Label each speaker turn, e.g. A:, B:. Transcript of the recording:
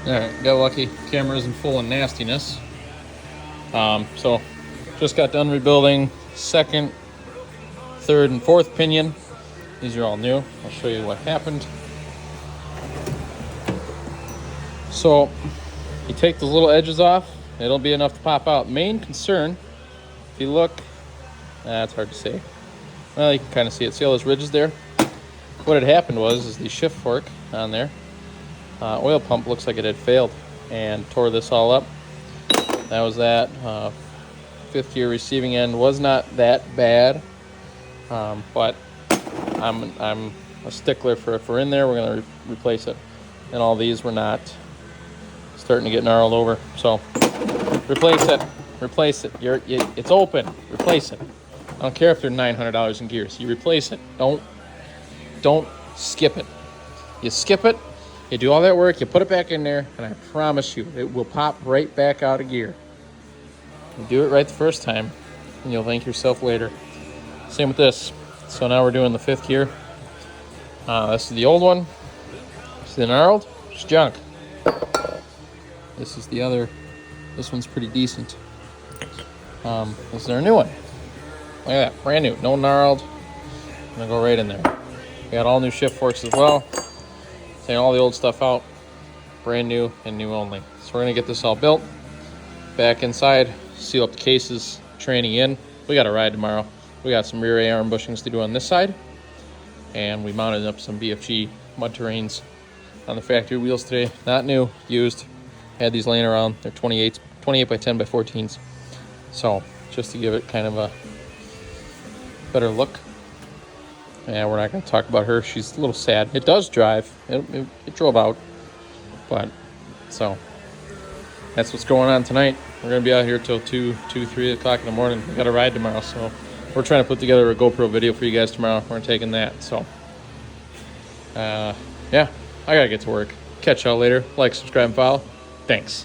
A: Alright, got lucky. Camera isn't full of nastiness. So, just got done rebuilding second, third, and fourth pinion. These are all new. I'll show you what happened. So, you take the little edges off, it'll be enough to pop out. Main concern, if you look, it's hard to say. Well, you can kind of see it. See all those ridges there? What had happened was the shift fork on there, oil pump looks like it had failed and tore this all up. That was that. Fifth gear receiving end was not that bad, but I'm a stickler for if we're in there, we're going to replace it. And all these were not starting to get gnarled over. So replace it. It's open. Replace it. I don't care if they're $900 in gears. You replace it. Don't skip it. You skip it, you do all that work, you put it back in there, and I promise you, it will pop right back out of gear. You do it right the first time, and you'll thank yourself later. Same with this. So now we're doing the fifth gear. This is the old one. This is the gnarled. It's junk. This is the other. This one's pretty decent. This is our new one. Look at that, brand new, no gnarled. I'm gonna go right in there. We got all new shift forks as well. Taking all the old stuff out, brand new and new only. So we're gonna get this all built. Back inside, seal up the cases, training in. We got a ride tomorrow. We got some rear A-arm bushings to do on this side. And we mounted up some BFG mud terrains on the factory wheels today. Not new, used. Had these laying around. They're 28 by 10 by 14s. So just to give it kind of a better look. Yeah, we're not going to talk about her. She's a little sad. It does drive. It drove out. But, so, that's what's going on tonight. We're going to be out here till 3 o'clock in the morning. We got a ride tomorrow, so we're trying to put together a GoPro video for you guys tomorrow. We're taking that, so. Yeah, I got to get to work. Catch y'all later. Like, subscribe, and follow. Thanks.